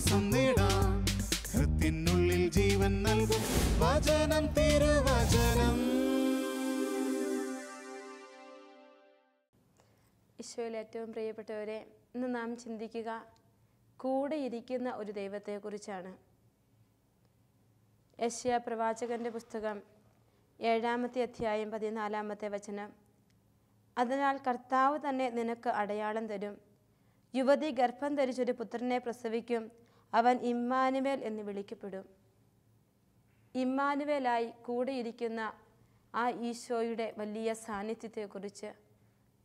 ആശ്വാസം നേടാം. ഹൃത്തിനുള്ളിൽ ജീവൻ നൽകും വചനം, തിരുവചനം. ഈശോയിൽ ഏറ്റവും പ്രിയപ്പെട്ടവരെ, ഇന്ന് നാം ചിന്തിക്കുക കൂടെ ഇരിക്കുന്ന ഒരു ദൈവത്തെക്കുറിച്ചാണ്. യെശയ്യാ പ്രവാചകന്റെ പുസ്തകം 7-ാമത്തെ അധ്യായം 14-ാമത്തെ വചനം. അതിനാൽ കർത്താവ് തന്നെ നിനക്ക് അടയാളം തരും. യുവതി ഗർഭം ധരിച്ചൊരു പുത്രനെ പ്രസവിക്കും. അവൻ ഇമ്മാനുവേൽ എന്ന് വിളിക്കപ്പെടും. ഇമ്മാനുവേലായി കൂടെയിരിക്കുന്ന ആ ഈശോയുടെ വലിയ സാന്നിധ്യത്തെക്കുറിച്ച്,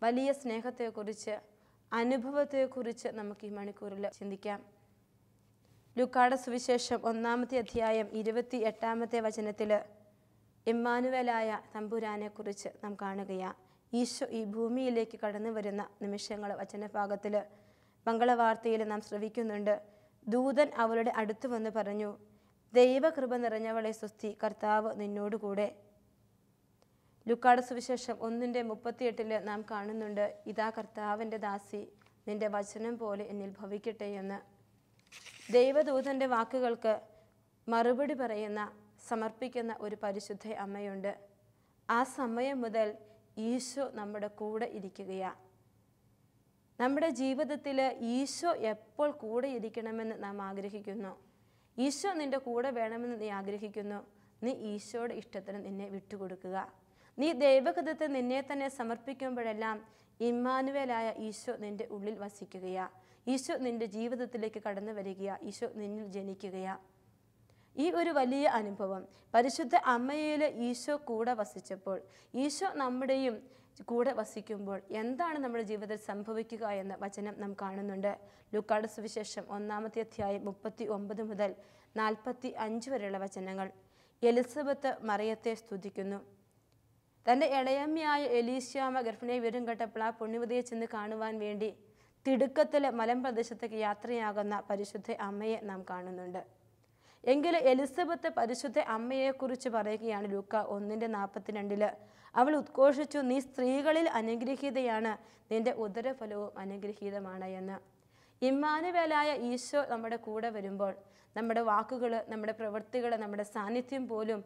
വലിയ സ്നേഹത്തെക്കുറിച്ച്, അനുഭവത്തെക്കുറിച്ച് നമുക്ക് ഈ മണിക്കൂറിൽ ചിന്തിക്കാം. ലൂക്കായുടെ സുവിശേഷം 1-ാമത്തെ അധ്യായം 28-ാമത്തെ വചനത്തിൽ ഇമ്മാനുവേലായ തമ്പുരാനെക്കുറിച്ച് നാം കാണുകയാണ്. ഈശോ ഈ ഭൂമിയിലേക്ക് കടന്നു വരുന്ന നിമിഷങ്ങൾ വചനഭാഗത്തിൽ മംഗളവാർത്തയിൽ നാം ശ്രവിക്കുന്നുണ്ട്. ദൂതൻ അവളുടെ അടുത്ത് വന്ന് പറഞ്ഞു, ദൈവകൃപ നിറഞ്ഞവളെ സ്വസ്തി, കർത്താവ് നിന്നോടുകൂടെ. ലൂക്കായുടെ സുവിശേഷം 1:38 നാം കാണുന്നുണ്ട്, ഇതാ കർത്താവിൻ്റെ ദാസി, നിന്റെ വചനം പോലെ എന്നിൽ ഭവിക്കട്ടെ എന്ന്. ദൈവദൂതൻ്റെ വാക്കുകൾക്ക് മറുപടി പറയുന്ന, സമർപ്പിക്കുന്ന ഒരു പരിശുദ്ധ അമ്മയുണ്ട്. ആ സമയം മുതൽ ഈശോ നമ്മുടെ കൂടെ ഇരിക്കുകയാണ്. നമ്മുടെ ജീവിതത്തിൽ ഈശോ എപ്പോൾ കൂടെ ഇരിക്കണമെന്ന് നാം ആഗ്രഹിക്കുന്നു. ഈശോ നിൻ്റെ കൂടെ വേണമെന്ന് നീ ആഗ്രഹിക്കുന്നു. നീ ഈശോയുടെ ഇഷ്ടത്തിന് നിന്നെ വിട്ടുകൊടുക്കുക. നീ ദൈവഹിതത്തെ നിന്നെ തന്നെ സമർപ്പിക്കുമ്പോഴെല്ലാം ഇമ്മാനുവേലായ ഈശോ നിൻ്റെ ഉള്ളിൽ വസിക്കുകയാണ്. ഈശോ നിൻ്റെ ജീവിതത്തിലേക്ക് കടന്നു വരികയാണ്. ഈശോ നിന്നിൽ ജനിക്കുകയാണ്. ഈ ഒരു വലിയ അനുഭവം പരിശുദ്ധ അമ്മയിൽ ഈശോ കൂടെ വസിച്ചപ്പോൾ, ഈശോ നമ്മുടെയും കൂടെ വസിക്കുമ്പോൾ എന്താണ് നമ്മുടെ ജീവിതത്തിൽ സംഭവിക്കുക എന്ന വചനം നാം കാണുന്നുണ്ട്. ലൂക്കായുടെ സുവിശേഷം 1-ാമത്തെ അധ്യായം 39 മുതൽ 45 വരെയുള്ള വചനങ്ങൾ. എലിസബത്ത് മറിയത്തെ സ്തുതിക്കുന്നു. തൻ്റെ ഇളയമ്മയായ എലീശാമ ഗർഭിണിയെ വിവരം കേട്ടപ്പോൾ ആ പുണ്യവതിയെ ചെന്ന് കാണുവാൻ വേണ്ടി തിടുക്കത്തിലെ മലമ്പ്രദേശത്തേക്ക് യാത്രയാകുന്ന പരിശുദ്ധ അമ്മയെ നാം കാണുന്നുണ്ട്. എങ്കിലും എലിസബത്ത് പരിശുദ്ധ അമ്മയെക്കുറിച്ച് പറയുകയാണ് ലൂക്ക 1:42. അവൾ ഉദ്ഘോഷിച്ചു, നീ സ്ത്രീകളിൽ അനുഗ്രഹീതയാണ്, നിന്റെ ഉദരഫലവും അനുഗ്രഹീതമാണ് എന്ന്. ഇമ്മാനുവേലായ ഈശോ നമ്മുടെ കൂടെ വരുമ്പോൾ നമ്മുടെ വാക്കുകൾ, നമ്മുടെ പ്രവൃത്തികൾ, നമ്മുടെ സാന്നിധ്യം പോലും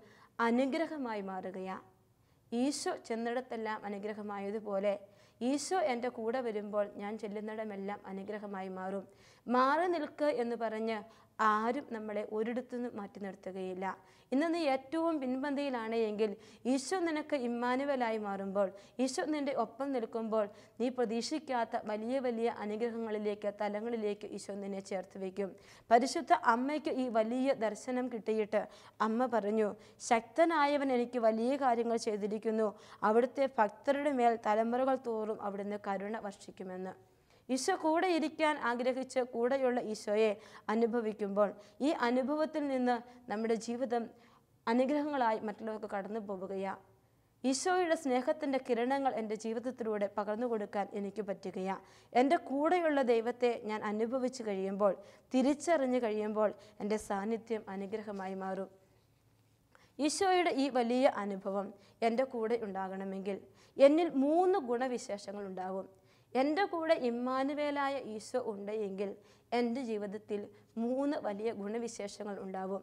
അനുഗ്രഹമായി മാറുകയാണ്. ഈശോ ചെന്നിടത്തെല്ലാം അനുഗ്രഹമായതുപോലെ ഈശോ എൻ്റെ കൂടെ വരുമ്പോൾ ഞാൻ ചെല്ലുന്നിടമെല്ലാം അനുഗ്രഹമായി മാറും. മാറി നിൽക്ക് എന്ന് പറഞ്ഞ് ആരും നമ്മളെ ഒരിടത്തുനിന്ന് മാറ്റി നിർത്തുകയില്ല. ഇന്ന് നീ ഏറ്റവും പിൻപന്തിയിലാണ് എങ്കിൽ ഈശോ നിനക്ക് ഇമ്മാനുവേലായി മാറുമ്പോൾ, ഈശോ നിൻ്റെ ഒപ്പം നിൽക്കുമ്പോൾ നീ പ്രതീക്ഷിക്കാത്ത വലിയ വലിയ അനുഗ്രഹങ്ങളിലേക്ക്, തലങ്ങളിലേക്ക് ഈശോ നിന്നെ ചേർത്ത് വയ്ക്കും. പരിശുദ്ധ അമ്മയ്ക്ക് ഈ വലിയ ദർശനം കിട്ടിയിട്ട് അമ്മ പറഞ്ഞു, ശക്തനായവൻ എനിക്ക് വലിയ കാര്യങ്ങൾ ചെയ്തിരിക്കുന്നു. അവിടുത്തെ ഭക്തരുടെ മേൽ തലമുറകൾ തോറും അവിടുന്ന് കരുണ വർഷിക്കുമെന്ന്. ഈശോ കൂടെ ഇരിക്കാൻ ആഗ്രഹിച്ച് കൂടെയുള്ള ഈശോയെ അനുഭവിക്കുമ്പോൾ ഈ അനുഭവത്തിൽ നിന്ന് നമ്മുടെ ജീവിതം അനുഗ്രഹങ്ങളായി മറ്റുള്ളവർക്ക് കടന്നു പോവുകയാണ്. ഈശോയുടെ സ്നേഹത്തിൻ്റെ കിരണങ്ങൾ എൻ്റെ ജീവിതത്തിലൂടെ പകർന്നു കൊടുക്കാൻ എനിക്ക് പറ്റുകയാണ്. എൻ്റെ കൂടെയുള്ള ദൈവത്തെ ഞാൻ അനുഭവിച്ചു കഴിയുമ്പോൾ, തിരിച്ചറിഞ്ഞു കഴിയുമ്പോൾ എൻ്റെ സാന്നിധ്യം അനുഗ്രഹമായി മാറും. ഈശോയുടെ ഈ വലിയ അനുഭവം എൻ്റെ കൂടെ ഉണ്ടാകണമെങ്കിൽ എന്നിൽ 3 ഗുണവിശേഷങ്ങൾ ഉണ്ടാവും. എൻ്റെ കൂടെ ഇമ്മാനുവേലായ ഈശോ ഉണ്ട് എങ്കിൽ എൻ്റെ ജീവിതത്തിൽ 3 വലിയ ഗുണവിശേഷങ്ങൾ ഉണ്ടാവും.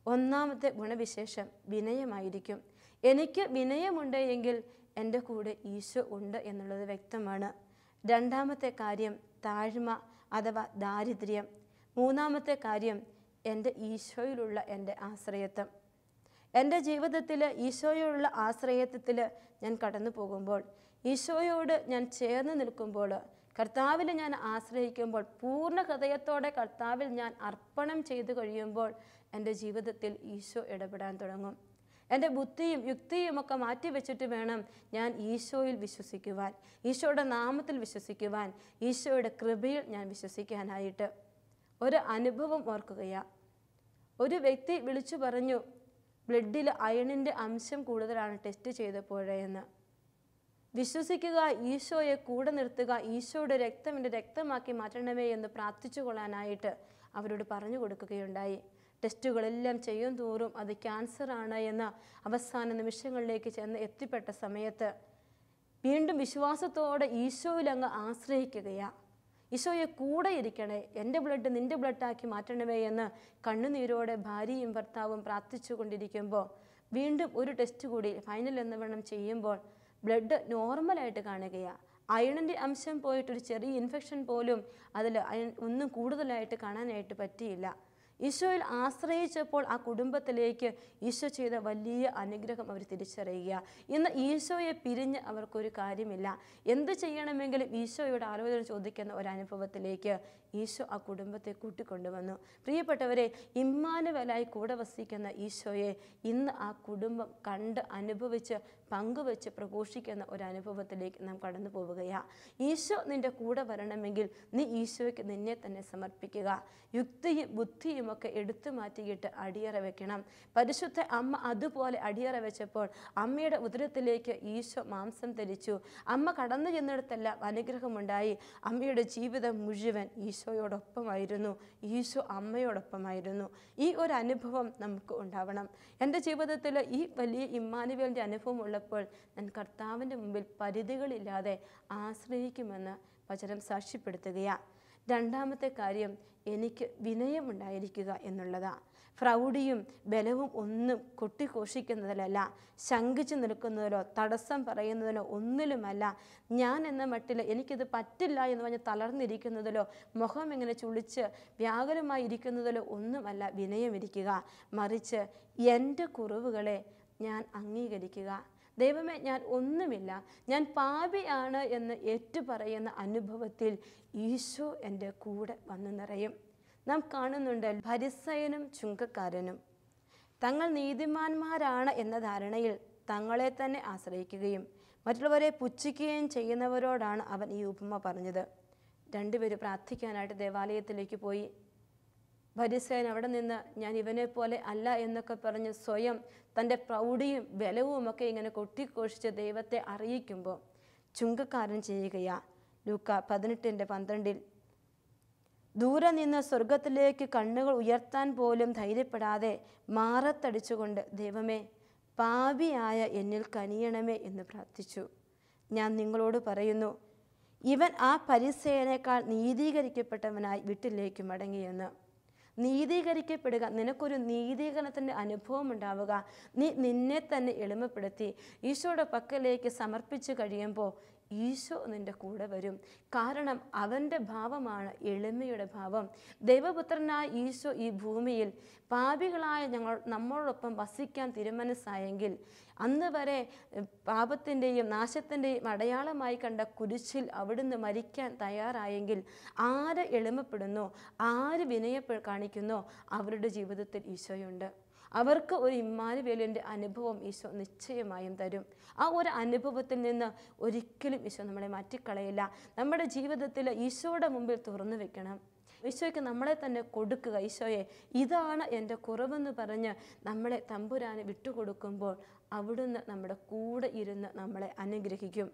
1-ാമത്തെ ഗുണവിശേഷം വിനയമായിരിക്കും. എനിക്ക് വിനയമുണ്ട് എങ്കിൽ എൻ്റെ കൂടെ ഈശോ ഉണ്ട് എന്നുള്ളത് വ്യക്തമാണ്. 2-ാമത്തെ കാര്യം താഴ്മ അഥവാ ദാരിദ്ര്യം. 3-ാമത്തെ കാര്യം എൻ്റെ ഈശോയിലുള്ള എൻ്റെ ആശ്രയത്വം. എൻ്റെ ജീവിതത്തിൽ ഈശോയോടുള്ള ആശ്രയത്വത്തിൽ ഞാൻ കടന്നു പോകുമ്പോൾ, ഈശോയോട് ഞാൻ ചേർന്ന് നിൽക്കുമ്പോൾ, കർത്താവിൽ ഞാൻ ആശ്രയിക്കുമ്പോൾ, പൂർണ്ണ ഹൃദയത്തോടെ കർത്താവിൽ ഞാൻ അർപ്പണം ചെയ്തു കഴിയുമ്പോൾ എൻ്റെ ജീവിതത്തിൽ ഈശോ ഇടപെടാൻ തുടങ്ങും. എൻ്റെ ബുദ്ധിയും യുക്തിയുമൊക്കെ മാറ്റിവെച്ചിട്ട് വേണം ഞാൻ ഈശോയിൽ വിശ്വസിക്കുവാൻ, ഈശോയുടെ നാമത്തിൽ വിശ്വസിക്കുവാൻ, ഈശോയുടെ കൃപയിൽ ഞാൻ വിശ്വസിക്കാനായിട്ട്. ഒരു അനുഭവം ഓർക്കുകയാണ്. ഒരു വ്യക്തി വിളിച്ചു പറഞ്ഞു, ബ്ലഡിൽ അയണിൻ്റെ അംശം കൂടുതലാണ് ടെസ്റ്റ് ചെയ്തപ്പോഴെന്ന്. വിശ്വസിക്കുക, ഈശോയെ കൂടെ നിർത്തുക, ഈശോയുടെ രക്തം എൻ്റെ രക്തമാക്കി മാറ്റണമേ എന്ന് പ്രാർത്ഥിച്ചു കൊള്ളാനായിട്ട് അവരോട് പറഞ്ഞു കൊടുക്കുകയുണ്ടായി. ടെസ്റ്റുകളെല്ലാം ചെയ്യും തോറും അത് ക്യാൻസറാണ് എന്ന അവസാന നിമിഷങ്ങളിലേക്ക് ചെന്ന് എത്തിപ്പെട്ട സമയത്ത് വീണ്ടും വിശ്വാസത്തോടെ ഈശോയിൽ അങ്ങ് ആശ്രയിക്കുകയാണ്. ഈശോയെ കൂടെ ഇരിക്കണേ, എൻ്റെ ബ്ലഡ് നിൻ്റെ ബ്ലഡാക്കി മാറ്റണമേ എന്ന് കണ്ണുനീരോടെ ഭാര്യയും ഭർത്താവും പ്രാർത്ഥിച്ചു കൊണ്ടിരിക്കുമ്പോൾ വീണ്ടും ഒരു ടെസ്റ്റ് കൂടി ഫൈനൽ എന്നവണ്ണം ചെയ്യുമ്പോൾ ബ്ലഡ് നോർമലായിട്ട് കാണുകയാണ്. അയണിൻ്റെ അംശം പോയിട്ടൊരു ചെറിയ ഇൻഫെക്ഷൻ പോലും അതിൽ ഒന്നും കൂടുതലായിട്ട് കാണാനായിട്ട് പറ്റിയില്ല. ഈശോയിൽ ആശ്രയിച്ചപ്പോൾ ആ കുടുംബത്തിലേക്ക് ഈശോ ചെയ്ത വലിയ അനുഗ്രഹം അവർ തിരിച്ചറിയുക. ഇന്ന് ഈശോയെ പിരിഞ്ഞ് അവർക്കൊരു കാര്യമില്ല. എന്ത് ചെയ്യണമെങ്കിലും ഈശോയുടെ ആലോചന ചോദിക്കുന്ന ഒരനുഭവത്തിലേക്ക് ഈശോ ആ കുടുംബത്തെ കൂട്ടിക്കൊണ്ടുവന്നു. പ്രിയപ്പെട്ടവരെ, ഇമ്മാനുവേലായി കൂടെ വസിക്കുന്ന ഈശോയെ ഇന്ന് ആ കുടുംബം കണ്ട് അനുഭവിച്ച് പങ്കുവെച്ച് പ്രഘോഷിക്കുന്ന ഒരനുഭവത്തിലേക്ക് നാം കടന്നു പോവുകയാണ്. ഈശോ നിൻ്റെ കൂടെ വരണമെങ്കിൽ നീ ഈശോയ്ക്ക് നിന്നെ തന്നെ സമർപ്പിക്കുക. യുക്തിയും ബുദ്ധിയും ഒക്കെ എടുത്തു മാറ്റിയിട്ട് അടിയറ വെക്കണം. പരിശുദ്ധ അമ്മ അതുപോലെ അടിയറ വെച്ചപ്പോൾ അമ്മയുടെ ഉദരത്തിലേക്ക് ഈശോ മാംസം ധരിച്ചു. അമ്മ കടന്നു ചെന്നിടത്തെല്ലാം അനുഗ്രഹമുണ്ടായി. അമ്മയുടെ ജീവിതം മുഴുവൻ ഈശോയോടൊപ്പമായിരുന്നു, ഈശോ അമ്മയോടൊപ്പമായിരുന്നു. ഈ ഒരു അനുഭവം നമുക്ക് ഉണ്ടാവണം. എൻ്റെ ജീവിതത്തിൽ ഈ വലിയ ഇമ്മാനുവേലിൻ്റെ അനുഭവം ഉള്ളപ്പോൾ ഞാൻ കർത്താവിൻ്റെ മുമ്പിൽ പരിധികളില്ലാതെ ആശ്രയിക്കുമെന്ന് വചനം സാക്ഷ്യപ്പെടുത്തുകയാണ്. രണ്ടാമത്തെ കാര്യം, എനിക്ക് വിനയമുണ്ടായിരിക്കുക എന്നുള്ളതാണ്. പ്രൗഢിയും ബലവും ഒന്നും കൊട്ടിഘോഷിക്കുന്നതിലല്ല, ശങ്കിച്ചു നിൽക്കുന്നതിലോ തടസ്സം പറയുന്നതിലോ ഒന്നിലുമല്ല. ഞാൻ എന്ന മട്ടിൽ എനിക്കിത് പറ്റില്ല എന്ന് പറഞ്ഞ് തളർന്നിരിക്കുന്നതിലോ മുഖം ഇങ്ങനെ ചുളിച്ച് വ്യാകുലമായി ഇരിക്കുന്നതിലോ ഒന്നുമല്ല വിനയമിരിക്കുക. മറിച്ച് എൻ്റെ കുറവുകളെ ഞാൻ അംഗീകരിക്കുക. ദൈവമേ, ഞാൻ ഒന്നുമില്ല, ഞാൻ പാപിയാണ് എന്ന് ഏറ്റുപറയുന്ന അനുഭവത്തിൽ ഈശോ എൻ്റെ കൂടെ വന്നു നിറയും. നാം കാണുന്നുണ്ട്, ഫരിസയനും ചുങ്കക്കാരനും തങ്ങൾ നീതിമാന്മാരാണ് എന്ന ധാരണയിൽ തങ്ങളെ തന്നെ ആശ്രയിക്കുകയും മറ്റുള്ളവരെ പുച്ഛിക്കുകയും ചെയ്യുന്നവരോടാണ് അവൻ ഈ ഉപമ പറഞ്ഞത്. രണ്ടുപേരും പ്രാർത്ഥിക്കാനായിട്ട് ദേവാലയത്തിലേക്ക് പോയി. ഫരിസയൻ അവിടെ നിന്ന് ഞാൻ ഇവനെ പോലെ അല്ല എന്നൊക്കെ പറഞ്ഞ് സ്വയം തൻ്റെ പ്രൗഢിയും ബലവും ഒക്കെ ഇങ്ങനെ കൊട്ടിഘോഷിച്ച് ദൈവത്തെ അറിയിക്കുമ്പോൾ ചുങ്കക്കാരൻ ചെയ്യുകയാ. ലൂക്ക 18:12 ദൂരെ നിന്ന് സ്വർഗത്തിലേക്ക് കണ്ണുകൾ ഉയർത്താൻ പോലും ധൈര്യപ്പെടാതെ മാറത്തടിച്ചുകൊണ്ട് ദൈവമേ, പാപിയായ എന്നിൽ കനിയണമേ എന്ന് പ്രാർത്ഥിച്ചു. ഞാൻ നിങ്ങളോട് പറയുന്നു, ഇവൻ ആ ഫരിസയനേക്കാൾ നീതീകരിക്കപ്പെട്ടവനായി വീട്ടിലേക്ക് മടങ്ങിയെന്ന്. നീതീകരിക്കപ്പെടുക, നിനക്കൊരു നീതീകരണത്തിൻ്റെ അനുഭവം ഉണ്ടാവുക. നീ നിന്നെ തന്നെ എളിമപ്പെടുത്തി ഈശോയുടെ പക്കലേക്ക് സമർപ്പിച്ചു കഴിയുമ്പോൾ ഈശോ നിൻ്റെ കൂടെ വരും. കാരണം അവൻ്റെ ഭാവമാണ് എളിമയുടെ ഭാവം. ദൈവപുത്രനായ ഈശോ ഈ ഭൂമിയിൽ പാപികളായ നമ്മളോടൊപ്പം വസിക്കാൻ തീരുമാനിച്ചായെങ്കിൽ അന്ന് വരെ പാപത്തിൻ്റെയും നാശത്തിൻ്റെയും അടയാളമായി കണ്ട കുരിശിൽ അവിടുന്ന് മരിക്കാൻ തയ്യാറായെങ്കിൽ ആര് എളിമപ്പെടുന്നോ, ആര് കാണിക്കുന്നോ അവരുടെ ജീവിതത്തിൽ ഈശോയുണ്ട്. അവർക്ക് ഒരു ഇമ്മാനുവേലിൻ്റെ അനുഭവം ഈശോ നിശ്ചയമായും തരും. ആ ഒരു അനുഭവത്തിൽ നിന്ന് ഒരിക്കലും ഈശോ നമ്മളെ മാറ്റിക്കളയില്ല. നമ്മുടെ ജീവിതത്തിൽ ഈശോയുടെ മുമ്പിൽ തുറന്നു വെക്കണം. ഈശോയ്ക്ക് നമ്മളെ തന്നെ കൊടുക്കുക. ഈശോയെ, ഇതാണ് എൻ്റെ കുറവെന്ന് പറഞ്ഞ് നമ്മളെ തമ്പുരാന് വിട്ടുകൊടുക്കുമ്പോൾ അവിടുന്ന് നമ്മുടെ കൂടെ ഇരുന്ന് നമ്മളെ അനുഗ്രഹിക്കും.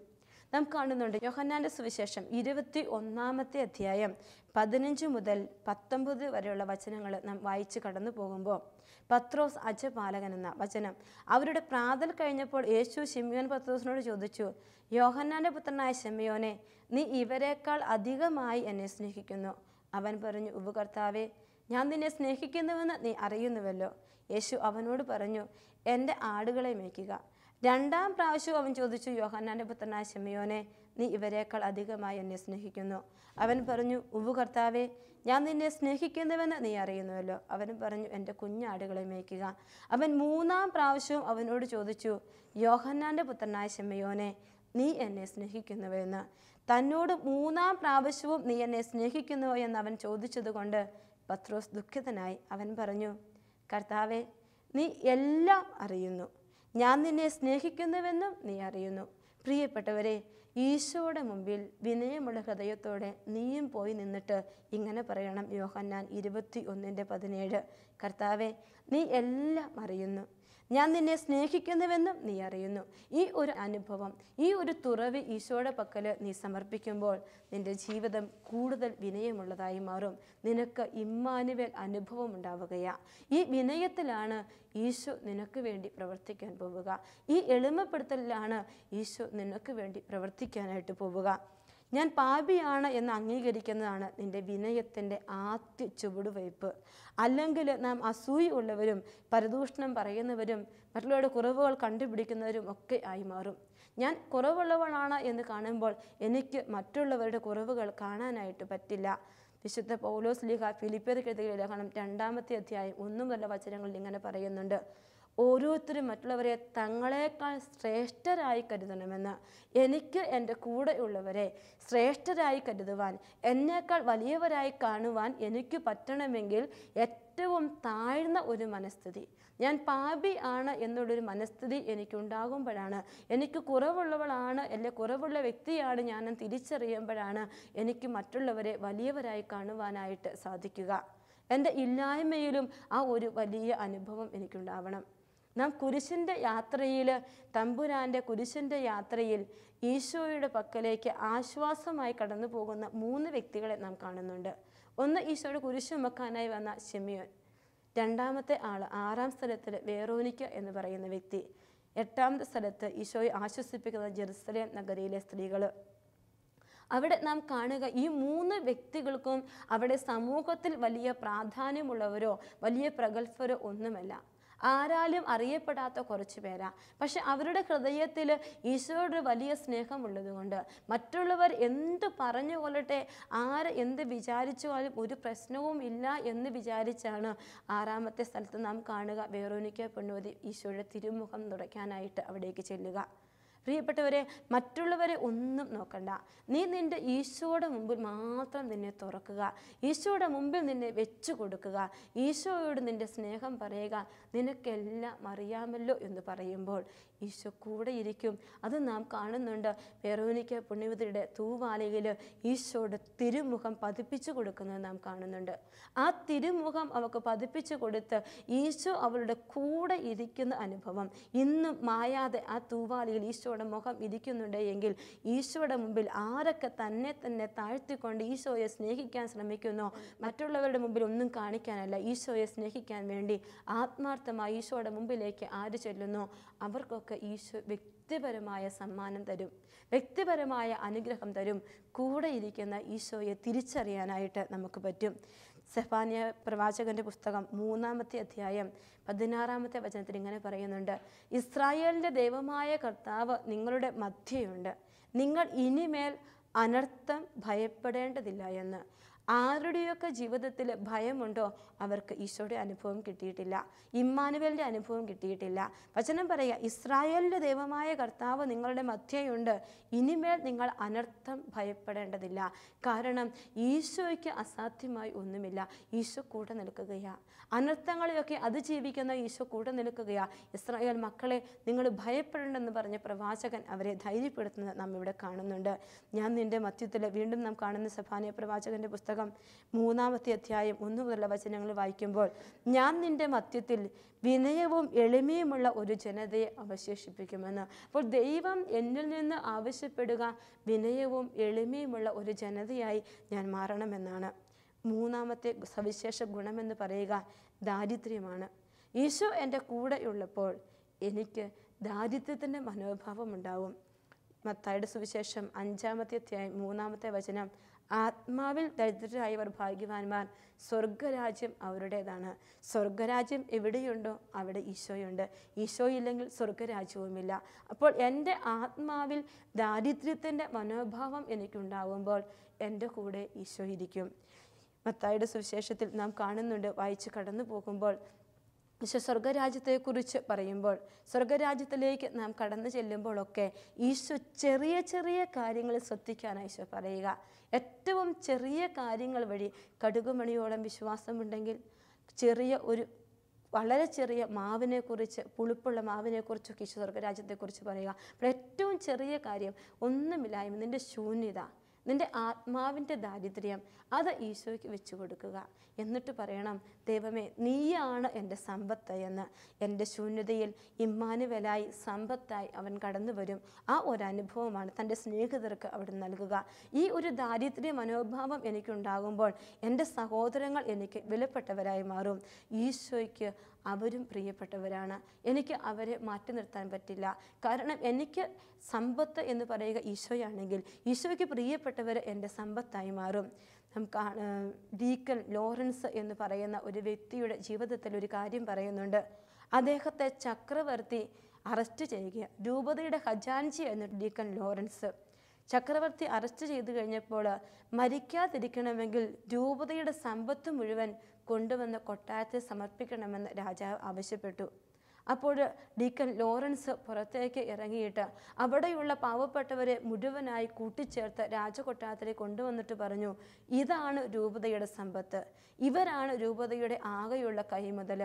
നാം കാണുന്നുണ്ട് യോഹന്നാൻ്റെ സുവിശേഷം 21-ാമത്തെ അധ്യായം 15 മുതൽ 19 വരെയുള്ള വചനങ്ങൾ നാം വായിച്ച് കടന്നു പോകുമ്പോൾ പത്രോസ് അജപാലകൻ എന്ന വചനം. അവരുടെ പ്രാതൽ കഴിഞ്ഞപ്പോൾ യേശു ശിമ്യോൻ പത്രോസിനോട് ചോദിച്ചു, യോഹന്നാൻ്റെ പുത്രനായ ശിമ്യോനെ, നീ ഇവരെക്കാൾ അധികമായി എന്നെ സ്നേഹിക്കുന്നു? അവൻ പറഞ്ഞു, ഉവ്വ് കർത്താവേ, ഞാൻ നിന്നെ സ്നേഹിക്കുന്നുവെന്ന് നീ അറിയുന്നുവല്ലോ. യേശു അവനോട് പറഞ്ഞു, എൻ്റെ ആടുകളെ മേയ്ക്കുക. രണ്ടാം പ്രാവശ്യവും അവൻ ചോദിച്ചു, യോഹന്നാൻ്റെ പുത്രനായ ശിമ്യോനെ, നീ ഇവരെക്കാൾ അധികമായി എന്നെ സ്നേഹിക്കുന്നു? അവൻ പറഞ്ഞു, ഉവ്വ് കർത്താവേ, ഞാൻ നിന്നെ സ്നേഹിക്കുന്നുവെന്ന് നീ അറിയുന്നുവല്ലോ. അവൻ പറഞ്ഞു, എൻ്റെ കുഞ്ഞാടുകളെ മേയ്ക്കുക. അവൻ മൂന്നാം പ്രാവശ്യവും അവനോട് ചോദിച്ചു, യോഹന്നാൻ്റെ പുത്രനായ ശിമ്യോനെ, നീ എന്നെ സ്നേഹിക്കുന്നുവെന്ന്. തന്നോട് മൂന്നാം പ്രാവശ്യവും നീ എന്നെ സ്നേഹിക്കുന്നുവോ എന്ന് അവൻ ചോദിച്ചതുകൊണ്ട് പത്രോസ് ദുഃഖിതനായി. അവൻ പറഞ്ഞു, കർത്താവേ, നീ എല്ലാം അറിയുന്നു, ഞാൻ നിന്നെ സ്നേഹിക്കുന്നുവെന്നും നീ അറിയുന്നു. പ്രിയപ്പെട്ടവരെ, ഈശോയുടെ മുമ്പിൽ വിനയമുള്ള ഹൃദയത്തോടെ നീയും പോയി നിന്നിട്ട് ഇങ്ങനെ പറയണം. യോഹന്നാൻ 21:17 കർത്താവേ, നീ എല്ലാം അറിയുന്നു, ഞാൻ നിന്നെ സ്നേഹിക്കുന്നുവെന്നും നീ അറിയുന്നു. ഈ ഒരു അനുഭവം, ഈ ഒരു തുറവി ഈശോയുടെ പക്കൽ നീ സമർപ്പിക്കുമ്പോൾ നിൻ്റെ ജീവിതം കൂടുതൽ വിനയമുള്ളതായി മാറും. നിനക്ക് ഇമ്മാനുവേൽ അനുഭവം ഉണ്ടാവുകയാണ്. ഈ വിനയത്തിലാണ് ഈശോ നിനക്ക് വേണ്ടി പ്രവർത്തിക്കാൻ പോവുക. ഈ എളിമപ്പെടുത്തലിലാണ് ഈശോ നിനക്ക് വേണ്ടി പ്രവർത്തിക്കാനായിട്ട് പോവുക. ഞാൻ പാപിയാണ് എന്ന് അംഗീകരിക്കുന്നതാണ് നിൻ്റെ വിനയത്തിൻ്റെ ആദ്യ ചുവടുവയ്പ്. അല്ലെങ്കിൽ നാം അസൂയ ഉള്ളവരും പരദൂഷണം പറയുന്നവരും മറ്റുള്ളവരുടെ കുറവുകൾ കണ്ടുപിടിക്കുന്നവരും ഒക്കെ ആയി മാറും. ഞാൻ കുറവുള്ളവളാണ് എന്ന് കാണുമ്പോൾ എനിക്ക് മറ്റുള്ളവരുടെ കുറവുകൾ കാണാനായിട്ട് പറ്റില്ല. വിശുദ്ധ പൗലോസ് ലീഹ ഫിലിപ്പിയർക്ക് എഴുതിയ ലേഖനം 2-ാമത്തെ അധ്യായം 1 മുതലുള്ള വചനങ്ങളിൽ ഇങ്ങനെ പറയുന്നുണ്ട്: ഓരോരുത്തരും മറ്റുള്ളവരെ തങ്ങളെക്കാൾ ശ്രേഷ്ഠരായി കരുതണമെന്ന്. എനിക്ക് എൻ്റെ കൂടെയുള്ളവരെ ശ്രേഷ്ഠരായി കരുതുവാൻ, എന്നേക്കാൾ വലിയവരായി കാണുവാൻ എനിക്ക് പറ്റണമെങ്കിൽ ഏറ്റവും താഴ്ന്ന ഒരു മനസ്ഥിതി, ഞാൻ പാപി ആണ് എന്നുള്ളൊരു മനസ്ഥിതി എനിക്കുണ്ടാകുമ്പോഴാണ്, എനിക്ക് കുറവുള്ളവളാണ് അല്ലെ കുറവുള്ള വ്യക്തിയാണ് ഞാനും തിരിച്ചറിയുമ്പോഴാണ് എനിക്ക് മറ്റുള്ളവരെ വലിയവരായി കാണുവാനായിട്ട് സാധിക്കുക. എൻ്റെ ഇല്ലായ്മയിലും ആ ഒരു വലിയ അനുഭവം എനിക്കുണ്ടാവണം. നാം കുരിശിൻ്റെ യാത്രയിൽ, തമ്പുരാൻ്റെ കുരിശിൻ്റെ യാത്രയിൽ ഈശോയുടെ പക്കലേക്ക് ആശ്വാസമായി കടന്നു പോകുന്ന 3 വ്യക്തികളെ നാം കാണുന്നുണ്ട്. ഒന്ന്, ഈശോയുടെ കുരിശ് ചുമക്കാനായി വന്ന ശിമിയോൻ. 2-ാമത്തെ ആൾ 6-ാം സ്ഥലത്തിൽ വെറോനിക്ക എന്ന് പറയുന്ന വ്യക്തി. 8-ാമത്തെ സ്ഥലത്ത് ഈശോയെ ആശ്വസിപ്പിക്കുന്ന ജെറുസലേം നഗരിയിലെ സ്ത്രീകൾ. അവിടെ നാം കാണുക, ഈ 3 വ്യക്തികൾക്കും അവിടെ സമൂഹത്തിൽ വലിയ പ്രാധാന്യമുള്ളവരോ വലിയ പ്രഗത്ഭരോ ഒന്നുമല്ല. ആരാലും അറിയപ്പെടാത്ത കുറച്ച് പേരാ. പക്ഷെ അവരുടെ ഹൃദയത്തിൽ ഈശോയുടെ വലിയ സ്നേഹമുള്ളതുകൊണ്ട് മറ്റുള്ളവർ എന്ത് പറഞ്ഞു കൊള്ളട്ടെ, ആര് എന്ത് വിചാരിച്ചാലും ഒരു പ്രശ്നവും ഇല്ല എന്ന് വിചാരിച്ചാണ് 6-ാമത്തെ സ്ഥലത്ത് നാം കാണുക വെറോനിക്ക പെണ്ണുവതി ഈശോയുടെ തിരുമുഖം തുടയ്ക്കാനായിട്ട് അവിടേക്ക് ചെല്ലുക. പ്രിയപ്പെട്ടവരെ, മറ്റുള്ളവരെ ഒന്നും നോക്കണ്ട. നീ നിൻ്റെ ഈശോയുടെ മുമ്പിൽ മാത്രം നിന്നെ തുറക്കുക, ഈശോയുടെ മുമ്പിൽ നിന്നെ വെച്ചു കൊടുക്കുക, ഈശോയോട് നിൻ്റെ സ്നേഹം പറയുക. നിനക്കെല്ലാം അറിയാമല്ലോ എന്ന് പറയുമ്പോൾ ഈശോ കൂടെ ഇരിക്കും. അത് നാം കാണുന്നുണ്ട്. വെറോനിക്ക പുണ്യവതിയുടെ തൂവാലയിൽ ഈശോയുടെ തിരുമുഖം പതിപ്പിച്ചു കൊടുക്കുന്നത് നാം കാണുന്നുണ്ട്. ആ തിരുമുഖം അവൾക്ക് പതിപ്പിച്ചു കൊടുത്ത് ഈശോ അവളുടെ കൂടെ ഇരിക്കുന്ന അനുഭവം ഇന്നും മായാതെ ആ തൂവാലയിൽ ഈശോയുടെ മുഖം ഇരിക്കുന്നുണ്ട് എങ്കിൽ ഈശോയുടെ മുമ്പിൽ ആരൊക്കെ തന്നെ താഴ്ത്തിക്കൊണ്ട് ഈശോയെ സ്നേഹിക്കാൻ ശ്രമിക്കുന്നോ, മറ്റുള്ളവരുടെ മുമ്പിൽ ഒന്നും കാണിക്കാനല്ല, ഈശോയെ സ്നേഹിക്കാൻ വേണ്ടി ആത്മാർത്ഥമായി ഈശോയുടെ മുമ്പിലേക്ക് ആര് ചെല്ലുന്നോ അവർക്കൊക്കെ ഈശോ വ്യക്തിപരമായ സമ്മാനം തരും, വ്യക്തിപരമായ അനുഗ്രഹം തരും. കൂടെ ഇരിക്കുന്ന ഈശോയെ തിരിച്ചറിയാനായിട്ട് നമുക്ക് പറ്റും. സെഫാന്യ പ്രവാചകന്റെ പുസ്തകം 3-ാമത്തെ അധ്യായം 16-ാമത്തെ വചനത്തിൽ ഇങ്ങനെ പറയുന്നുണ്ട്: ഇസ്രായേലിൻ്റെ ദൈവമായ കർത്താവ് നിങ്ങളുടെ മധ്യയുണ്ട്, നിങ്ങൾ ഇനിമേൽ അനർത്ഥം ഭയപ്പെടേണ്ടതില്ല എന്ന്. ആരുടെയൊക്കെ ജീവിതത്തിൽ ഭയമുണ്ടോ അവർക്ക് ഈശോയുടെ അനുഭവം കിട്ടിയിട്ടില്ല, ഇമ്മാനുവേലിൻ്റെ അനുഭവം കിട്ടിയിട്ടില്ല. വചനം പറയുക, ഇസ്രായേലിൻ്റെ ദൈവമായ കർത്താവ് നിങ്ങളുടെ മധ്യയുണ്ട്, ഇനിമേൽ നിങ്ങൾ അനർത്ഥം ഭയപ്പെടേണ്ടതില്ല. കാരണം ഈശോയ്ക്ക് അസാധ്യമായി ഒന്നുമില്ല. ഈശോ കൂടെ നിൽക്കുകയാണ്. അനർത്ഥങ്ങളെയൊക്കെ അതിജീവിക്കുന്ന ഈശോ കൂടെ നിൽക്കുകയാണ്. ഇസ്രായേൽ മക്കളെ, നിങ്ങൾ ഭയപ്പെടേണ്ടെന്ന് പറഞ്ഞ പ്രവാചകൻ അവരെ ധൈര്യപ്പെടുത്തുന്നത് നാം ഇവിടെ കാണുന്നുണ്ട്. ഞാൻ നിൻ്റെ മധ്യത്തിൽ, വീണ്ടും നാം കാണുന്ന സെഫാന്യ പ്രവാചകന്റെ പുസ്തകം 3-ാമത്തെ അധ്യായം 1 മുതലുള്ള വചനങ്ങൾ വായിക്കുമ്പോൾ, ഞാൻ നിൻ്റെ മധ്യത്തിൽ വിനയവും എളിമയുമുള്ള ഒരു ജനതയെ അവശേഷിപ്പിക്കുമെന്ന്. അപ്പോൾ ദൈവം എന്നിൽ നിന്ന് ആവശ്യപ്പെടുക വിനയവും എളിമയുമുള്ള ഒരു ജനതയായി ഞാൻ മാറണമെന്നാണ്. 3-ാമത്തെ സവിശേഷ ഗുണമെന്ന് പറയുക ദാരിദ്ര്യമാണ്. ഈശോ എൻ്റെ കൂടെ ഉള്ളപ്പോൾ എനിക്ക് ദാരിദ്ര്യത്തിൻ്റെ മനോഭാവം ഉണ്ടാവും. മത്തായിയുടെ സുവിശേഷം 5-ാമത്തെ അധ്യായം 3-ാമത്തെ വചനം, ആത്മാവിൽ ദരിദ്രരായവർ ഭാഗ്യവാന്മാർ, സ്വർഗരാജ്യം അവരുടേതാണ്. സ്വർഗരാജ്യം എവിടെയുണ്ടോ അവിടെ ഈശോയുണ്ട്. ഈശോ ഇല്ലെങ്കിൽ സ്വർഗരാജ്യവുമില്ല. അപ്പോൾ എൻ്റെ ആത്മാവിൽ ദാരിദ്ര്യത്തിൻ്റെ മനോഭാവം എനിക്കുണ്ടാകുമ്പോൾ എൻ്റെ കൂടെ ഈശോ ഇരിക്കും. മത്തായിയുടെ സുവിശേഷത്തിൽ നാം കാണുന്നുണ്ട്, വായിച്ച് കടന്നു പോകുമ്പോൾ ഈശോ സ്വർഗരാജ്യത്തെക്കുറിച്ച് പറയുമ്പോൾ, സ്വർഗരാജ്യത്തിലേക്ക് നാം കടന്നു ചെല്ലുമ്പോഴൊക്കെ ഈശോ ചെറിയ ചെറിയ കാര്യങ്ങൾ ശ്രദ്ധിക്കാനാണ് ഈശോ പറയുക. ഏറ്റവും ചെറിയ കാര്യങ്ങൾ വഴി കടുകുമണിയോളം വിശ്വാസമുണ്ടെങ്കിൽ വളരെ ചെറിയ മാവിനെക്കുറിച്ച്, പുളിപ്പുള്ള മാവിനെക്കുറിച്ചൊക്കെ ഈശോ സ്വർഗരാജ്യത്തെക്കുറിച്ച് പറയുക. അപ്പോൾ ഏറ്റവും ചെറിയ കാര്യം, ഒന്നുമില്ലായ്മ, നിൻ്റെ ശൂന്യത, നിൻ്റെ ആത്മാവിൻ്റെ ദാരിദ്ര്യം, അത് ഈശോയ്ക്ക് വെച്ചു കൊടുക്കുക. എന്നിട്ട് പറയണം, ദൈവമേ നീയാണ് എൻ്റെ സമ്പത്ത് എന്ന്. എൻ്റെ ശൂന്യതയിൽ ഇമ്മാനുവേലായി സമ്പത്തായി അവൻ കടന്നു വരും. ആ ഒരു അനുഭവമാണ് തൻ്റെ സ്നേഹിതർക്ക് അവിടെ നൽകുക. ഈ ഒരു ദാരിദ്ര്യ മനോഭാവം എനിക്കുണ്ടാകുമ്പോൾ എൻ്റെ സഹോദരങ്ങൾ എനിക്ക് വിലപ്പെട്ടവരായി മാറും. ഈശോയ്ക്ക് അവരും പ്രിയപ്പെട്ടവരാണ്. എനിക്ക് അവരെ മാറ്റി നിർത്താൻ പറ്റില്ല. കാരണം എനിക്ക് സമ്പത്ത് എന്ന് പറയുക ഈശോയാണെങ്കിൽ ഈശോയ്ക്ക് പ്രിയപ്പെട്ടവർ എൻ്റെ സമ്പത്തായി മാറും. നമുക്ക് ഡീക്കൻ ലോറൻസ് എന്ന് പറയുന്ന ഒരു വ്യക്തിയുടെ ജീവിതത്തിൽ ഒരു കാര്യം പറയുന്നുണ്ട്. അദ്ദേഹത്തെ ചക്രവർത്തി അറസ്റ്റ് ചെയ്യുക. രൂപതയുടെ ഖജാൻജി എന്ന ഡീക്കൻ ലോറൻസ് ചക്രവർത്തി അറസ്റ്റ് ചെയ്തു കഴിഞ്ഞപ്പോൾ മരിക്കാതിരിക്കണമെങ്കിൽ രൂപതയുടെ സമ്പത്ത് മുഴുവൻ കൊണ്ടുവന്ന് കൊട്ടാരത്തിൽ സമർപ്പിക്കണമെന്ന് രാജാവ് ആവശ്യപ്പെട്ടു. അപ്പോൾ ഡീക്കൻ ലോറൻസ് പുറത്തേക്ക് ഇറങ്ങിയിട്ട് അവിടെയുള്ള പാവപ്പെട്ടവരെ മുഴുവനായി കൂട്ടിച്ചേർത്ത് രാജകൊട്ടാരത്തിലേക്ക് കൊണ്ടുവന്നിട്ട് പറഞ്ഞു, ഇതാണ് രൂപതയുടെ സമ്പത്ത്, ഇവരാണ് രൂപതയുടെ ആകെയുള്ള കൈമുതൽ,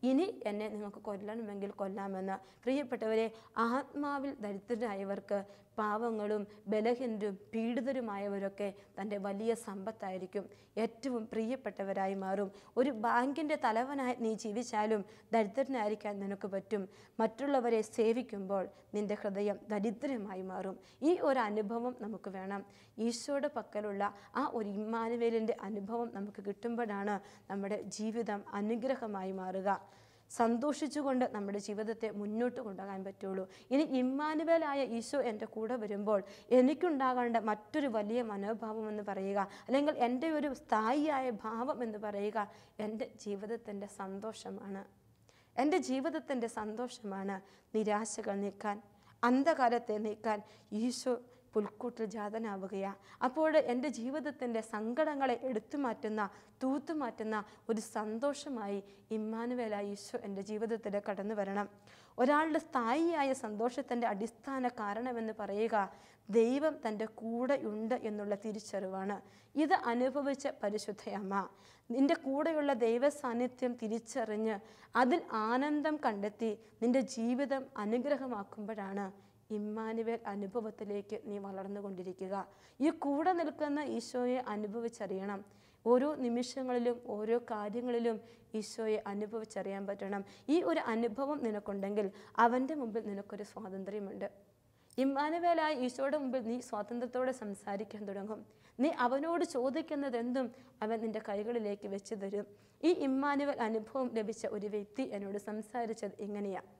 ഇനി എന്നെ നിങ്ങൾക്ക് കൊല്ലണമെങ്കിൽ കൊല്ലാമെന്ന്. പ്രിയപ്പെട്ടവരെ, ആത്മാവിൽ ദരിദ്രരായവർക്ക്, പാവങ്ങളും ബലഹീനരും പീഡിതരുമായവരൊക്കെ തൻ്റെ വലിയ സമ്പത്തായിരിക്കും, ഏറ്റവും പ്രിയപ്പെട്ടവരായി മാറും. ഒരു ബാങ്കിൻ്റെ തലവനായി നീ ജീവിച്ചാലും ദരിദ്രനായിരിക്കാൻ നിനക്ക് പറ്റും. മറ്റുള്ളവരെ സേവിക്കുമ്പോൾ നിൻ്റെ ഹൃദയം ദരിദ്രമായി മാറും. ഈ ഒരു അനുഭവം നമുക്ക് വേണം. ഈശോയുടെ പക്കലുള്ള ആ ഒരു ഇമ്മാനുവേലിൻ്റെ അനുഭവം നമുക്ക് കിട്ടുമ്പോഴാണ് നമ്മുടെ ജീവിതം അനുഗ്രഹമായി മാറുക. സന്തോഷിച്ചുകൊണ്ട് നമ്മുടെ ജീവിതത്തെ മുന്നോട്ട് കൊണ്ടുപോകാൻ പറ്റുള്ളൂ. ഇനി ഇമ്മാനുവേലായ ഈശോ എൻ്റെ കൂടെ വരുമ്പോൾ എനിക്കുണ്ടാകേണ്ട മറ്റൊരു വലിയ മനോഭാവം എന്ന് പറയുക, അല്ലെങ്കിൽ എൻ്റെ ഒരു സ്ഥായിയായ ഭാവം എന്ന് പറയുക, എൻ്റെ ജീവിതത്തിൻ്റെ സന്തോഷമാണ്. എൻ്റെ ജീവിതത്തിൻ്റെ സന്തോഷമാണ്. നിരാശകൾ നീക്കാൻ, അന്ധകാരത്തെ നീക്കാൻ ഈശോ പുൽക്കൂട്ടിൽ ജാതനാവുകയാണ്. അപ്പോൾ എൻ്റെ ജീവിതത്തിൻ്റെ സങ്കടങ്ങളെ എടുത്തു മാറ്റുന്ന, തൂത്തുമാറ്റുന്ന ഒരു സന്തോഷമായി ഇമ്മാനുവേലായ ഈശോ എൻ്റെ ജീവിതത്തിൽ കടന്നു വരണം. ഒരാളുടെ സ്ഥായിയായ സന്തോഷത്തിൻ്റെ അടിസ്ഥാന കാരണമെന്ന് പറയുക ദൈവം തൻ്റെ കൂടെ ഉണ്ട് എന്നുള്ള തിരിച്ചറിവാണ്. ഇത് അനുഭവിച്ച പരിശുദ്ധയമ്മ നിൻ്റെ കൂടെയുള്ള ദൈവ സാന്നിധ്യം തിരിച്ചറിഞ്ഞ് അതിൽ ആനന്ദം കണ്ടെത്തി നിൻ്റെ ജീവിതം അനുഗ്രഹമാക്കുമ്പോഴാണ് ഇമ്മാനുവേൽ അനുഭവത്തിലേക്ക് നീ വളർന്നുകൊണ്ടിരിക്കുക. ഈ കൂടെ നിൽക്കുന്ന ഈശോയെ അനുഭവിച്ചറിയണം. ഓരോ നിമിഷങ്ങളിലും ഓരോ കാര്യങ്ങളിലും ഈശോയെ അനുഭവിച്ചറിയാൻ പറ്റണം. ഈ ഒരു അനുഭവം നിനക്കുണ്ടെങ്കിൽ അവൻ്റെ മുമ്പിൽ നിനക്കൊരു സ്വാതന്ത്ര്യമുണ്ട്. ഇമ്മാനുവേലായ ഈശോയുടെ മുമ്പിൽ നീ സ്വാതന്ത്ര്യത്തോടെ സംസാരിക്കാൻ തുടങ്ങും. നീ അവനോട് ചോദിക്കുന്നതെന്തും അവൻ നിൻ്റെ കൈകളിലേക്ക് വെച്ച് തരും. ഈ ഇമ്മാനുവേൽ അനുഭവം ലഭിച്ച ഒരു വ്യക്തി എന്നോട് സംസാരിച്ചത് ഇങ്ങനെയാണ്.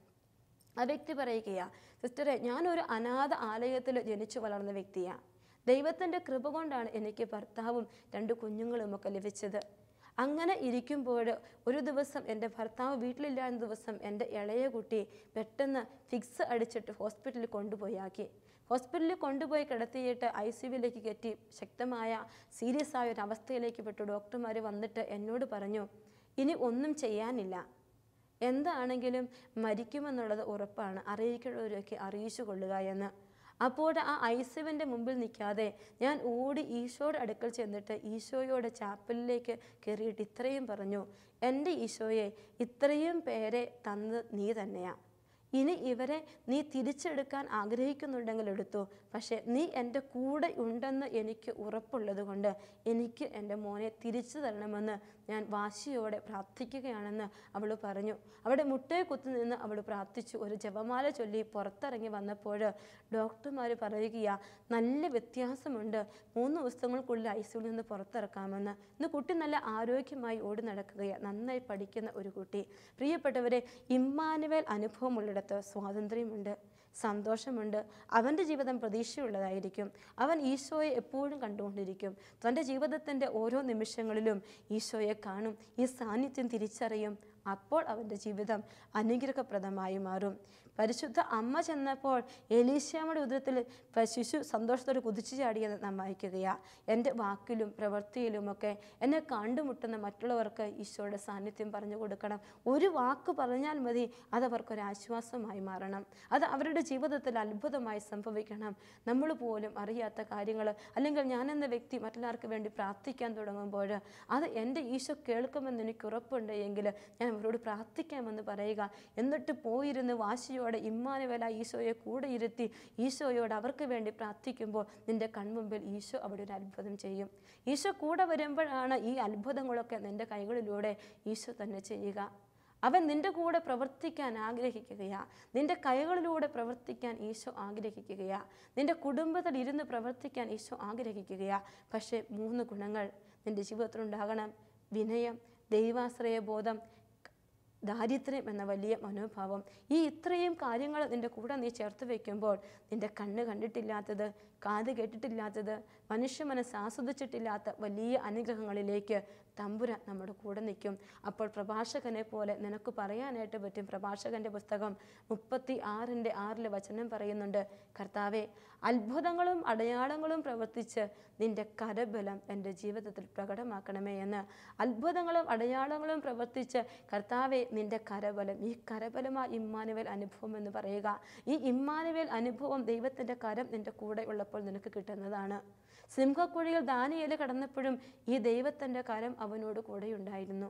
ആ വ്യക്തി പറയുകയാണ്, സിസ്റ്ററെ, ഞാനൊരു അനാഥ ആലയത്തിൽ ജനിച്ചു വളർന്ന വ്യക്തിയാണ്. ദൈവത്തിൻ്റെ കൃപ കൊണ്ടാണ് എനിക്ക് ഭർത്താവും 2 കുഞ്ഞുങ്ങളുമൊക്കെ ലഭിച്ചത്. അങ്ങനെ ഇരിക്കുമ്പോൾ ഒരു ദിവസം എൻ്റെ ഭർത്താവ് വീട്ടിലില്ലാത്ത ദിവസം എൻ്റെ ഇളയ കുട്ടി പെട്ടെന്ന് ഫിക്സ് അടിച്ചിട്ട് ഹോസ്പിറ്റലിൽ കൊണ്ടുപോയി. ഹോസ്പിറ്റലിൽ കൊണ്ടുപോയി കിടത്തിയിട്ട് ICUവിലേക്ക് കയറ്റി ശക്തമായ സീരിയസ് ആയ ഒരു അവസ്ഥയിലേക്ക് പെട്ടു. ഡോക്ടർമാർ വന്നിട്ട് എന്നോട് പറഞ്ഞു, ഇനി ഒന്നും ചെയ്യാനില്ല, എന്താണെങ്കിലും മരിക്കുമെന്നുള്ളത് ഉറപ്പാണ്, അറിയിക്കുന്നവരൊക്കെ അറിയിച്ചു കൊള്ളുക എന്ന്. അപ്പോൾ ആ ICUവിൻ്റെ മുമ്പിൽ നിൽക്കാതെ ഞാൻ ഓടി ഈശോയുടെ അടുക്കൽ ചെന്നിട്ട് ഈശോയോടെ ചാപ്പലിലേക്ക് കയറിയിട്ട് ഇത്രയും പറഞ്ഞു, എൻ്റെ ഈശോയെ, ഇത്രയും പേരെ തന്നത് നീ തന്നെയാണ്. ഇനി ഇവരെ നീ തിരിച്ചെടുക്കാൻ ആഗ്രഹിക്കുന്നുണ്ടെങ്കിൽ എടുത്തു, പക്ഷേ നീ എൻ്റെ കൂടെ ഉണ്ടെന്ന് എനിക്ക് ഉറപ്പുള്ളത് കൊണ്ട് എനിക്ക് എൻ്റെ മോനെ തിരിച്ചു തരണമെന്ന് ഞാൻ വാശിയോടെ പ്രാർത്ഥിക്കുകയാണെന്ന് അവൾ പറഞ്ഞു. അവിടെ മുട്ടയെ കുത്തി നിന്ന് അവൾ പ്രാർത്ഥിച്ചു. ഒരു ജപമാല ചൊല്ലി പുറത്തിറങ്ങി വന്നപ്പോൾ ഡോക്ടർമാർ പറയുകയാ, നല്ല വ്യത്യാസമുണ്ട്, 3 ദിവസങ്ങൾക്കുള്ളിൽ ICUവിൽ നിന്ന് പുറത്തിറക്കാമെന്ന്. ഇന്ന് കുട്ടി നല്ല ആരോഗ്യമായി ഓടി നടക്കുകയാണ്, നന്നായി പഠിക്കുന്ന ഒരു കുട്ടി. പ്രിയപ്പെട്ടവരെ, ഇമ്മാനുവേൽ അനുഭവമുള്ളിടത്ത് സ്വാതന്ത്ര്യമുണ്ട്, സന്തോഷമുണ്ട്. അവൻ്റെ ജീവിതം പ്രതീക്ഷയുള്ളതായിരിക്കും. അവൻ ഈശോയെ എപ്പോഴും കണ്ടുകൊണ്ടിരിക്കും. തൻ്റെ ജീവിതത്തിൻ്റെ ഓരോ നിമിഷങ്ങളിലും ഈശോയെ കാണും, ഈ സാന്നിധ്യം തിരിച്ചറിയും. അപ്പോൾ അവൻ്റെ ജീവിതം അനുഗ്രഹപ്രദമായി മാറും. പരിശുദ്ധ അമ്മ ചെന്നപ്പോൾ എലീശായുടെ ഉദരത്തിൽ ശിശു സന്തോഷത്തോടെ കുതിച്ചു ചാടിയെന്ന് നാം വായിക്കുകയാണ്. എൻ്റെ വാക്കിലും പ്രവൃത്തിയിലുമൊക്കെ എന്നെ കണ്ടുമുട്ടുന്ന മറ്റുള്ളവർക്ക് ഈശോയുടെ സാന്നിധ്യം പറഞ്ഞു കൊടുക്കണം. ഒരു വാക്ക് പറഞ്ഞാൽ മതി, അതവർക്കൊരാശ്വാസമായി മാറണം. അത് അവരുടെ ജീവിതത്തിൽ അത്ഭുതമായി സംഭവിക്കണം. നമ്മൾ പോലും അറിയാത്ത കാര്യങ്ങൾ, അല്ലെങ്കിൽ ഞാനെന്ന വ്യക്തി മറ്റുള്ളവർക്ക് വേണ്ടി പ്രാർത്ഥിക്കാൻ തുടങ്ങുമ്പോൾ അത് എൻ്റെ ഈശോ കേൾക്കുമെന്ന് എനിക്ക് ഉറപ്പുണ്ട് എങ്കിൽ ഞാൻ അവരോട് പ്രാർത്ഥിക്കാമെന്ന് പറയുക. എന്നിട്ട് പോയിരുന്ന് വാശിയോടെ ഇമ്മാനുവേലായ ഈശോയെ കൂടെ ഇരുത്തി ഈശോയോട് അവർക്ക് വേണ്ടി പ്രാർത്ഥിക്കുമ്പോൾ നിൻ്റെ കൺമുമ്പിൽ ഈശോ അവിടെ ഒരു അത്ഭുതം ചെയ്യും. ഈശോ കൂടെ വരുമ്പോഴാണ് ഈ അത്ഭുതങ്ങളൊക്കെ നിൻ്റെ കൈകളിലൂടെ ഈശോ തന്നെ ചെയ്യുക. അവൻ നിൻ്റെ കൂടെ പ്രവർത്തിക്കാൻ ആഗ്രഹിക്കുകയാണ്. നിൻ്റെ കൈകളിലൂടെ പ്രവർത്തിക്കാൻ ഈശോ ആഗ്രഹിക്കുകയാണ്. നിൻ്റെ കുടുംബത്തിൽ ഇരുന്ന് പ്രവർത്തിക്കാൻ ഈശോ ആഗ്രഹിക്കുകയാണ്. പക്ഷേ 3 ഗുണങ്ങൾ നിൻ്റെ ജീവിതത്തിലുണ്ടാകണം: വിനയം, ദൈവാശ്രയ ബോധം, ദാരിദ്ര്യം എന്ന വലിയ മനോഭാവം, ഈ ഇത്രയും കാര്യങ്ങൾ നിൻ്റെ കൂടെ നീ ചേർത്ത് വയ്ക്കുമ്പോൾ നിൻ്റെ കണ്ണ് കണ്ടിട്ടില്ലാത്തത്, കാത് കേട്ടിട്ടില്ലാത്തത്, മനുഷ്യ മനസ്സ് ആസ്വദിച്ചിട്ടില്ലാത്ത വലിയ അനുഗ്രഹങ്ങളിലേക്ക് തമ്പുരാൻ നമ്മുടെ കൂടെ നിൽക്കും. അപ്പോൾ പ്രഭാഷകനെ പോലെ നിനക്ക് പറയാനായിട്ട് പറ്റും. പ്രഭാഷകൻ്റെ പുസ്തകം 36:6 വചനം പറയുന്നുണ്ട്, കർത്താവെ, അത്ഭുതങ്ങളും അടയാളങ്ങളും പ്രവർത്തിച്ച് നിൻ്റെ കരബലം എൻ്റെ ജീവിതത്തിൽ പ്രകടമാക്കണമേ എന്ന്. അത്ഭുതങ്ങളും അടയാളങ്ങളും പ്രവർത്തിച്ച് കർത്താവെ നിൻ്റെ കരബലം, ഈ കരബലമായ ഇമ്മാനുവേൽ അനുഭവം എന്ന് പറയുക. ഈ ഇമ്മാനുവേൽ അനുഭവം ദൈവത്തിൻ്റെ കരം നിൻ്റെ കൂടെ ഉള്ളപ്പോൾ നിനക്ക് കിട്ടുന്നതാണ്. സിംഹക്കുഴിയിൽ ദാനിയേൽ കിടന്നപ്പോഴും ഈ ദൈവത്തിൻ്റെ കരം അവനോട് കൂടെയുണ്ടായിരുന്നു.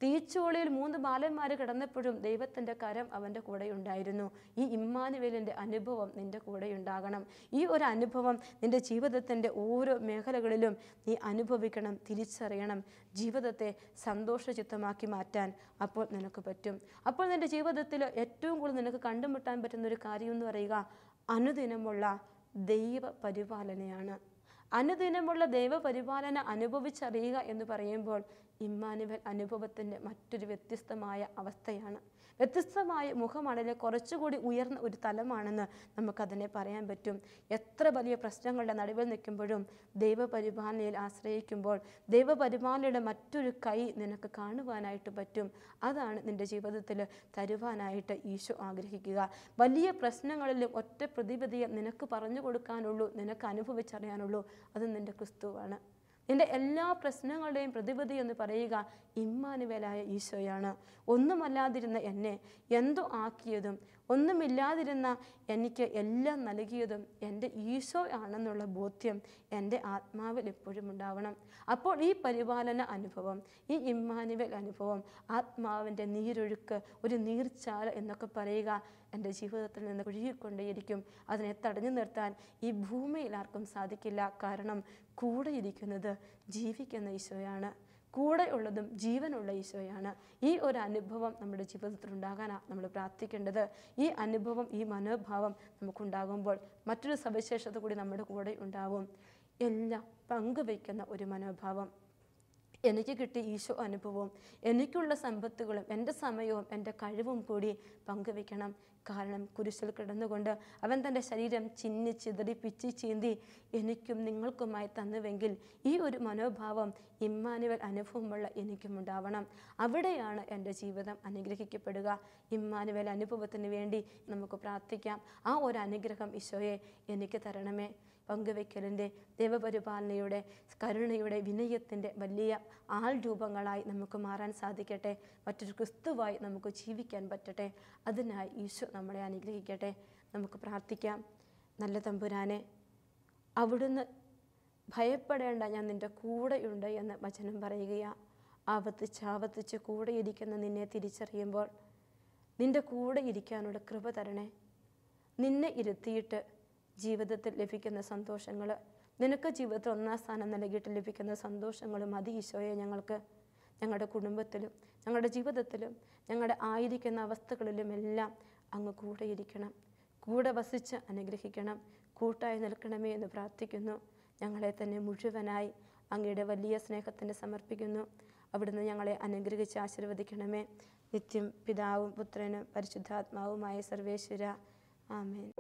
തീച്ചോളിയിൽ 3 ബാലന്മാർ കിടന്നപ്പോഴും ദൈവത്തിൻ്റെ കരം അവൻ്റെ കൂടെയുണ്ടായിരുന്നു. ഈ ഇമ്മാനുവേലിൻ്റെ അനുഭവം നിൻ്റെ കൂടെയുണ്ടാകണം. ഈ ഒരു അനുഭവം നിൻ്റെ ജീവിതത്തിൻ്റെ ഓരോ മേഖലകളിലും നീ അനുഭവിക്കണം, തിരിച്ചറിയണം. ജീവിതത്തെ സന്തോഷചിത്തമാക്കി മാറ്റാൻ അപ്പോൾ നിനക്ക് പറ്റും. അപ്പോൾ നിൻ്റെ ജീവിതത്തിൽ ഏറ്റവും കൂടുതൽ നിനക്ക് കണ്ടുമുട്ടാൻ പറ്റുന്നൊരു കാര്യം എന്ന് പറയുക അനുദിനമുള്ള ദൈവ പരിപാലനയാണ്. അനുദിനമുള്ള ദൈവപരിപാലന അനുഭവിച്ചറിയുക എന്ന് പറയുമ്പോൾ ഇമ്മാനുവേൽ അനുഭവത്തിൻ്റെ മറ്റൊരു വ്യത്യസ്തമായ അവസ്ഥയാണ്. വ്യത്യസ്തമായ മുഖമാണല്ലേ, കുറച്ചുകൂടി ഉയർന്ന ഒരു തലമാണെന്ന് നമുക്കതിനെ പറയാൻ പറ്റും. എത്ര വലിയ പ്രശ്നങ്ങളുടെ നടുവിൽ നിൽക്കുമ്പോഴും ദൈവപരിപാലനയിൽ ആശ്രയിക്കുമ്പോൾ ദൈവപരിപാലനയുടെ മറ്റൊരു കൈ നിനക്ക് കാണുവാനായിട്ട് പറ്റും. അതാണ് നിൻ്റെ ജീവിതത്തിൽ തരുവാനായിട്ട് ഈശോ ആഗ്രഹിക്കുക. വലിയ പ്രശ്നങ്ങളിലും ഒറ്റ പ്രതിവിധിയെ നിനക്ക് പറഞ്ഞു കൊടുക്കാനുള്ളൂ, നിനക്ക് അനുഭവിച്ചറിയാനുള്ളൂ. അത് നിൻ്റെ ക്രിസ്തുവാണ്. നിൻ്റെ എല്ലാ പ്രശ്നങ്ങളുടെയും പ്രതിവിധി എന്ന് പറയുക ഇമ്മാനുവേലായ ഈശോയാണ്. ഒന്നുമല്ലാതിരുന്ന എന്നെ എന്തോ ആക്കിയതും ഒന്നുമില്ലാതിരുന്ന എനിക്ക് എല്ലാം നൽകിയതും എൻ്റെ ഈശോ ആണെന്നുള്ള ബോധ്യം എൻ്റെ ആത്മാവിൽ എപ്പോഴും ഉണ്ടാവണം. അപ്പോൾ ഈ പരിപാലന അനുഭവം, ഈ ഇമ്മാനുവേൽ അനുഭവം, ആത്മാവിൻ്റെ നീരൊഴുക്ക്, ഒരു നീർച്ചാൽ എന്നൊക്കെ പറയുക എൻ്റെ ജീവിതത്തിൽ നിന്ന് ഒഴുകിക്കൊണ്ടേയിരിക്കും. അതിനെ തടഞ്ഞു നിർത്താൻ ഈ ഭൂമിയിൽ ആർക്കും സാധിക്കില്ല. കാരണം കൂടെ ഇരിക്കുന്നത് ജീവിക്കുന്ന ഈശോയാണ്, കൂടെ ഉള്ളതും ജീവനുള്ള ഈശോയാണ്. ഈ ഒരു അനുഭവം നമ്മുടെ ജീവിതത്തിൽ ഉണ്ടാകാനാണ് നമ്മൾ പ്രാർത്ഥിക്കേണ്ടത്. ഈ അനുഭവം, ഈ മനോഭാവം നമുക്കുണ്ടാകുമ്പോൾ മറ്റൊരു സവിശേഷത കൂടി നമ്മുടെ കൂടെ ഉണ്ടാവും. എല്ലാം പങ്കുവയ്ക്കുന്ന ഒരു മനോഭാവം. എനിക്ക് കിട്ടിയ ഈശോ അനുഭവവും എനിക്കുള്ള സമ്പത്തുകളും എൻ്റെ സമയവും എൻ്റെ കഴിവും കൂടി പങ്കുവയ്ക്കണം. കാരണം കുരിശിൽ കിടന്നുകൊണ്ട് അവൻ തൻ്റെ ശരീരം ചിന്നി ചിതറി പിച്ചി ചീന്തി എനിക്കും നിങ്ങൾക്കുമായി തന്നുവെങ്കിൽ ഈ ഒരു മനോഭാവം ഇമ്മാനുവേൽ അനുഭവമുള്ള എനിക്കും ഉണ്ടാവണം. അവിടെയാണ് എൻ്റെ ജീവിതം അനുഗ്രഹിക്കപ്പെടുക. ഇമ്മാനുവേൽ അനുഭവത്തിന് വേണ്ടി നമുക്ക് പ്രാർത്ഥിക്കാം. ആ ഒരു അനുഗ്രഹം ഈശോയെ എനിക്ക് തരണമേ. പങ്കുവയ്ക്കലിൻ്റെ, ദൈവപരിപാലനയുടെ, കരുണയുടെ, വിനയത്തിൻ്റെ വലിയ ആൾ രൂപങ്ങളായി നമുക്ക് മാറാൻ സാധിക്കട്ടെ. മറ്റൊരു ക്രിസ്തുവായി നമുക്ക് ജീവിക്കാൻ പറ്റട്ടെ. അതിനായി ഈശോ നമ്മളെ അനുഗ്രഹിക്കട്ടെ. നമുക്ക് പ്രാർത്ഥിക്കാം. നല്ല തമ്പുരാനെ, അവിടുന്ന് ഭയപ്പെടേണ്ട, ഞാൻ നിൻ്റെ കൂടെയുണ്ട് എന്ന് വചനം പറയുകയാണ്. ആവർത്തിച്ച് കൂടെ ഇരിക്കുന്ന നിന്നെ തിരിച്ചറിയുമ്പോൾ നിൻ്റെ കൂടെ ഇരിക്കാനുള്ള കൃപ തരണേ. നിന്നെ ഇരുത്തിയിട്ട് ജീവിതത്തിൽ ലഭിക്കുന്ന സന്തോഷങ്ങൾ, നിനക്ക് ജീവിതത്തിൽ 1ാം സ്ഥാനം നൽകിയിട്ട് ലഭിക്കുന്ന സന്തോഷങ്ങൾ മതി ഈശോയെ. ഞങ്ങൾക്ക് ഞങ്ങളുടെ കുടുംബത്തിലും ഞങ്ങളുടെ ജീവിതത്തിലും ഞങ്ങളുടെ ആയിരിക്കുന്ന അവസ്ഥകളിലുമെല്ലാം അങ്ങ് കൂടെ ഇരിക്കണം, കൂടെ വസിച്ച് അനുഗ്രഹിക്കണം, കൂട്ടായി നിൽക്കണമേ എന്ന് പ്രാർത്ഥിക്കുന്നു. ഞങ്ങളെ തന്നെ മുഴുവനായി അങ്ങയുടെ വലിയ സ്നേഹത്തിന് സമർപ്പിക്കുന്നു. അവിടുന്ന് ഞങ്ങളെ അനുഗ്രഹിച്ച് ആശീർവദിക്കണമേ. നിത്യം പിതാവും പുത്രനും പരിശുദ്ധാത്മാവുമായ സർവേശ്വര, ആമേൻ.